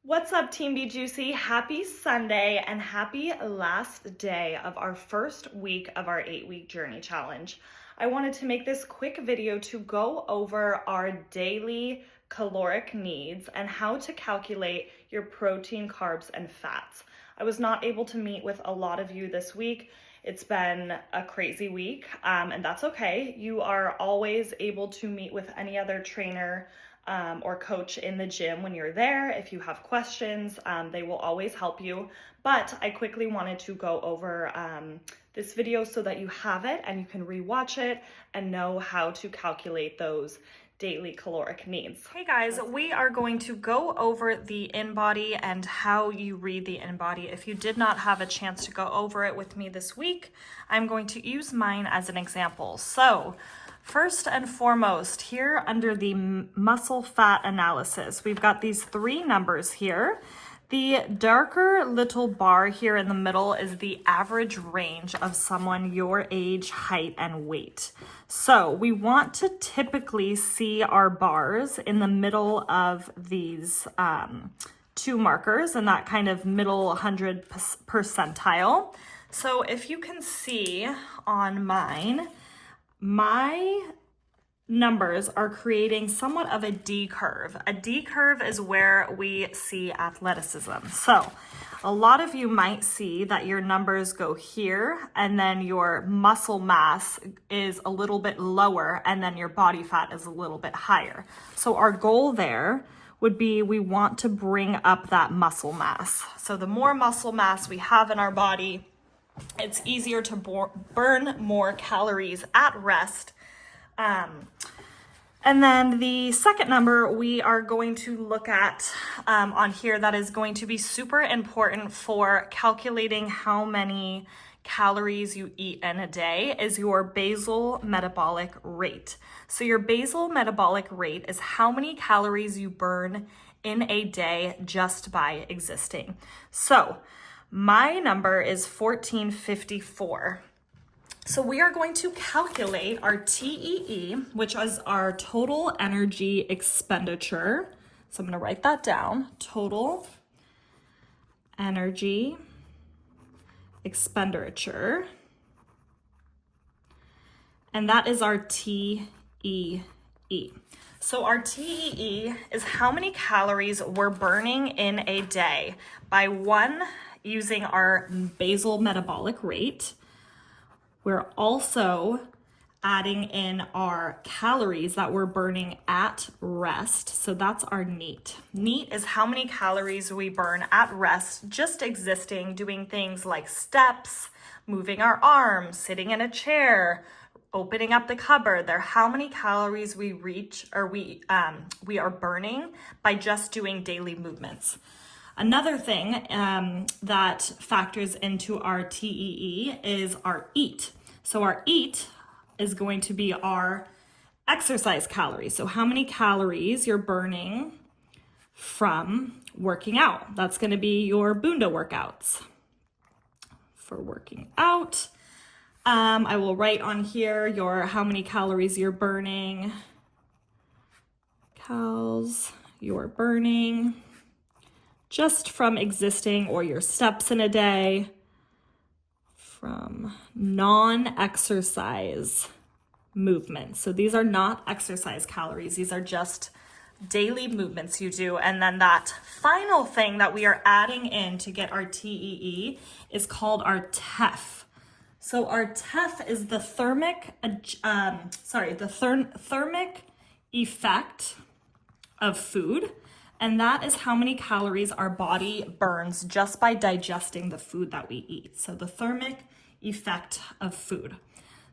What's up, Team Be Juicy? Happy Sunday and happy last day of our first week of our 8-week journey challenge. I wanted to make this quick video to go over our daily caloric needs and how to calculate your protein, carbs, and fats. I was not able to meet with a lot of you this week. It's been a crazy week, and that's okay. You are always able to meet with any other trainer or coach in the gym when you're there. If you have questions, they will always help you. But I quickly wanted to go over this video so that you have it and you can rewatch it and know how to calculate those daily caloric needs. Hey guys, we are going to go over the InBody and how you read the InBody. If you did not have a chance to go over it with me this week, I'm going to use mine as an example. So first and foremost, here under the muscle fat analysis, we've got these three numbers here. The darker little bar here in the middle is the average range of someone your age, height, and weight. So we want to typically see our bars in the middle of these two markers in that kind of middle 100 percentile. So if you can see on mine, my numbers are creating somewhat of a D curve. A D curve is where we see athleticism. So a lot of you might see that your numbers go here and then your muscle mass is a little bit lower and then your body fat is a little bit higher. So our goal there would be we want to bring up that muscle mass. So the more muscle mass we have in our body, it's easier to burn more calories at rest. And then the second number we are going to look at on here that is going to be super important for calculating how many calories you eat in a day is your basal metabolic rate. So your basal metabolic rate is how many calories you burn in a day just by existing. So my number is 1454. So we are going to calculate our TEE, which is our total energy expenditure. So I'm going to write that down. Total energy expenditure. And that is our TEE. So our TEE is how many calories we're burning in a day by using our basal metabolic rate. We're also adding in our calories that we're burning at rest. So that's our NEAT. NEAT is how many calories we burn at rest, just existing, doing things like steps, moving our arms, sitting in a chair, opening up the cupboard. They're how many calories we reach or we are burning by just doing daily movements. Another thing that factors into our TEE is our EAT. So our EAT is going to be our exercise calories. So how many calories you're burning from working out. That's going to be your Bunda workouts. For working out, I will write on here how many calories you're burning. Calories you're burning just from existing or your steps in a day from non-exercise movements. So these are not exercise calories. These are just daily movements you do. And then that final thing that we are adding in to get our TEE is called our TEF. So our TEF is the thermic effect of food. And that is how many calories our body burns just by digesting the food that we eat. So the thermic effect of food.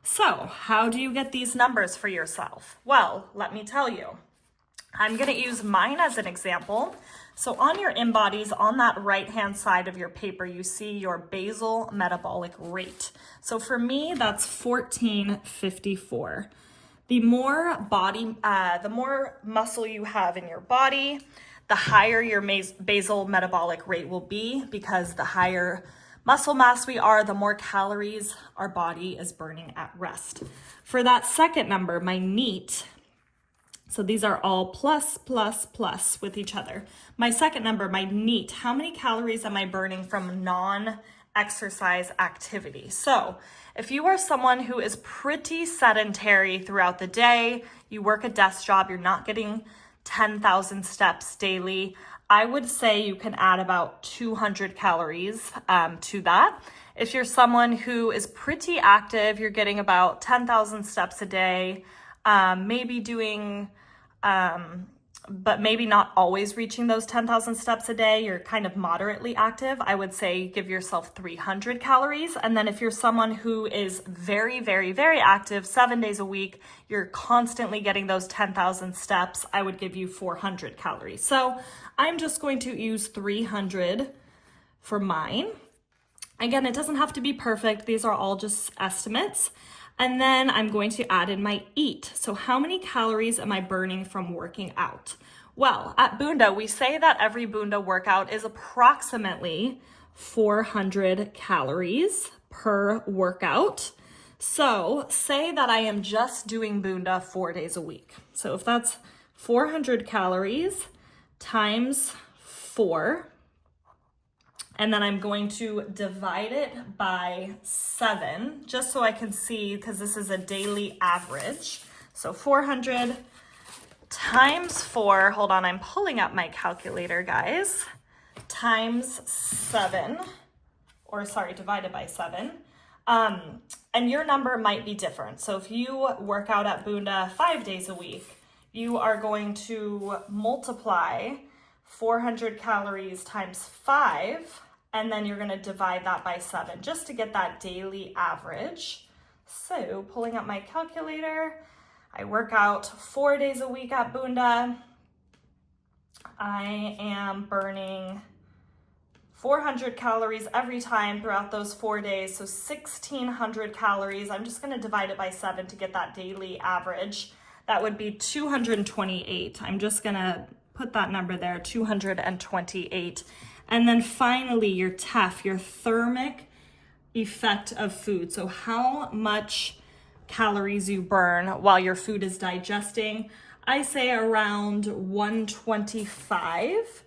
So how do you get these numbers for yourself? Well, let me tell you. I'm going to use mine as an example. So on your InBodies, on that right-hand side of your paper, you see your basal metabolic rate. So for me, that's 1454. The more muscle you have in your body, the higher your basal metabolic rate will be, because the higher muscle mass we are, the more calories our body is burning at rest. For that second number, my NEAT, So these are all plus, plus, plus with each other. My second number, my NEAT, how many calories am I burning from non-exercise activity? So if you are someone who is pretty sedentary throughout the day, you work a desk job, you're not getting 10,000 steps daily, I would say you can add about 200 calories to that. If you're someone who is pretty active, you're getting about 10,000 steps a day, maybe doing, but maybe not always reaching those 10,000 steps a day, you're kind of moderately active, I would say give yourself 300 calories. And then if you're someone who is very, very, very active 7 days a week, you're constantly getting those 10,000 steps, I would give you 400 calories. So I'm just going to use 300 for mine. Again, it doesn't have to be perfect. These are all just estimates. And then I'm going to add in my EAT. So how many calories am I burning from working out? Well, at Boonda, we say that every Boonda workout is approximately 400 calories per workout. So say that I am just doing Boonda 4 days a week. So if that's 400 calories times 4, and then I'm going to divide it by 7, just so I can see, because this is a daily average. So 400 times 4, hold on, I'm pulling up my calculator, guys, times 7, or sorry, divided by 7. And your number might be different. So if you work out at Boonda 5 days a week, you are going to multiply 400 calories times 5, and then you're going to divide that by 7 just to get that daily average. So pulling up my calculator, I work out 4 days a week at Boonda. I am burning 400 calories every time throughout those 4 days, so 1,600 calories. I'm just going to divide it by 7 to get that daily average. That would be 228. I'm just going to put that number there, 228. And then finally, your TEF, your thermic effect of food. So how much calories you burn while your food is digesting. I say around 125.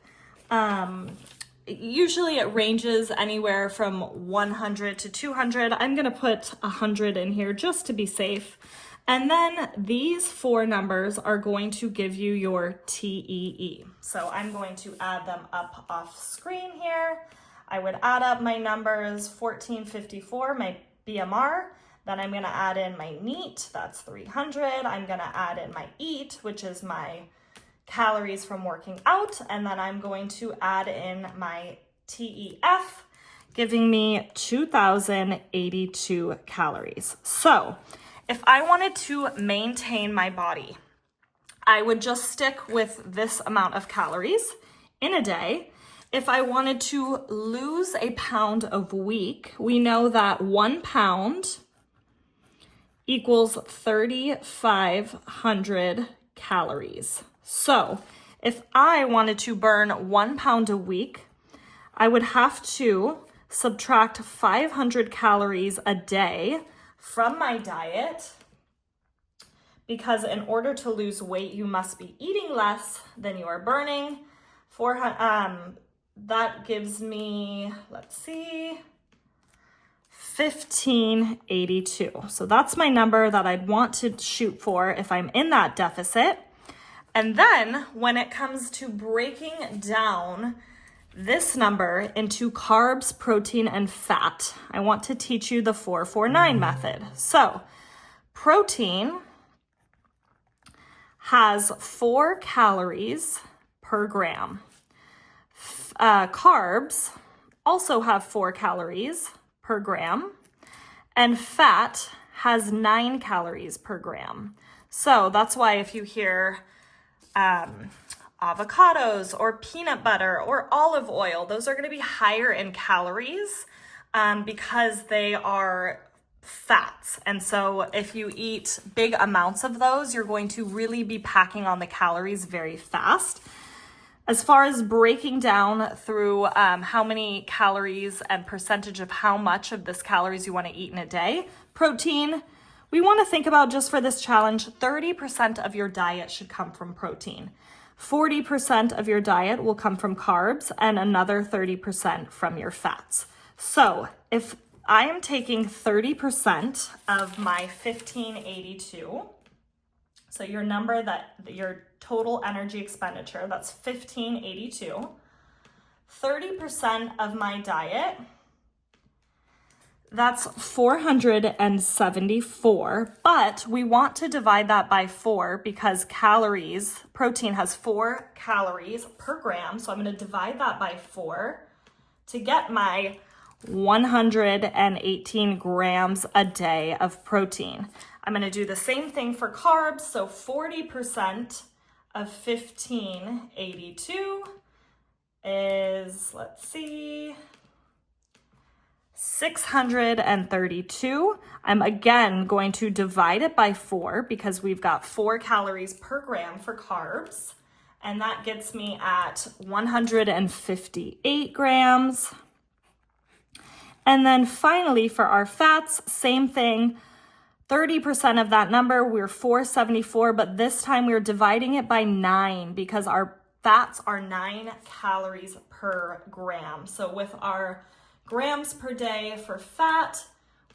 Usually it ranges anywhere from 100 to 200. I'm going to put 100 in here just to be safe. And then these 4 numbers are going to give you your TEE. So I'm going to add them up off screen here. I would add up my numbers, 1454, my BMR. Then I'm going to add in my NEAT, that's 300. I'm going to add in my EAT, which is my calories from working out. And then I'm going to add in my TEF, giving me 2,082 calories. So if I wanted to maintain my body, I would just stick with this amount of calories in a day. If I wanted to lose a pound a week, we know that 1 pound equals 3,500 calories. So if I wanted to burn 1 pound a week, I would have to subtract 500 calories a day from my diet, because in order to lose weight, you must be eating less than you are burning. That gives me, let's see, 1,582. So that's my number that I'd want to shoot for if I'm in that deficit. And then when it comes to breaking down this number into carbs, protein, and fat, I want to teach you the 4-4-9 method. So protein has 4 calories per gram. Carbs also have 4 calories per gram, and fat has 9 calories per gram. So that's why if you hear avocados or peanut butter or olive oil, those are going to be higher in calories because they are fats. And so if you eat big amounts of those, you're going to really be packing on the calories very fast. As far as breaking down through how many calories and percentage of how much of this calories you want to eat in a day, protein, we want to think about, just for this challenge, 30% of your diet should come from protein. 40% of your diet will come from carbs and another 30% from your fats. So if I am taking 30% of my 1582, so your number that your total energy expenditure, that's 1582, 30% of my diet, that's 474, but we want to divide that by 4 because protein has 4 calories per gram. So I'm going to divide that by 4 to get my 118 grams a day of protein. I'm going to do the same thing for carbs. So 40% of 1582 is, let's see, 632. I'm again going to divide it by 4 because we've got 4 calories per gram for carbs. And that gets me at 158 grams. And then finally for our fats, same thing. 30% of that number, we're 474, but this time we're dividing it by 9 because our fats are 9 calories per gram. So with our grams per day for fat,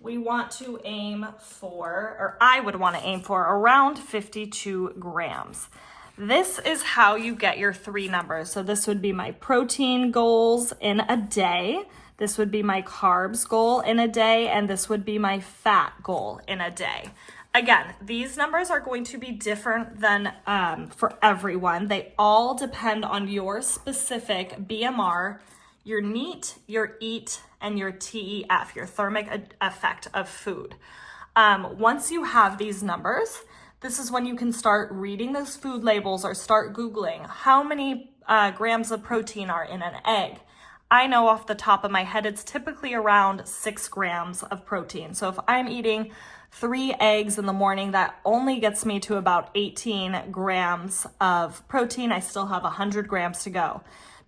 we want to aim for, or I would want to aim for, around 52 grams. This is how you get your 3 numbers. So this would be my protein goals in a day. This would be my carbs goal in a day, and this would be my fat goal in a day. Again, these numbers are going to be different than for everyone. They all depend on your specific BMR, your NEAT, your EAT, and your TEF, your thermic effect of food. Once you have these numbers, this is when you can start reading those food labels or start Googling how many grams of protein are in an egg. I know off the top of my head, it's typically around 6 grams of protein. So if I'm eating 3 eggs in the morning, that only gets me to about 18 grams of protein. I still have 100 grams to go.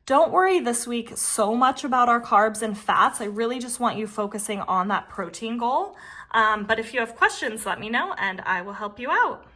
Don't worry this week so much about our carbs and fats. I really just want you focusing on that protein goal. But if you have questions, let me know and I will help you out.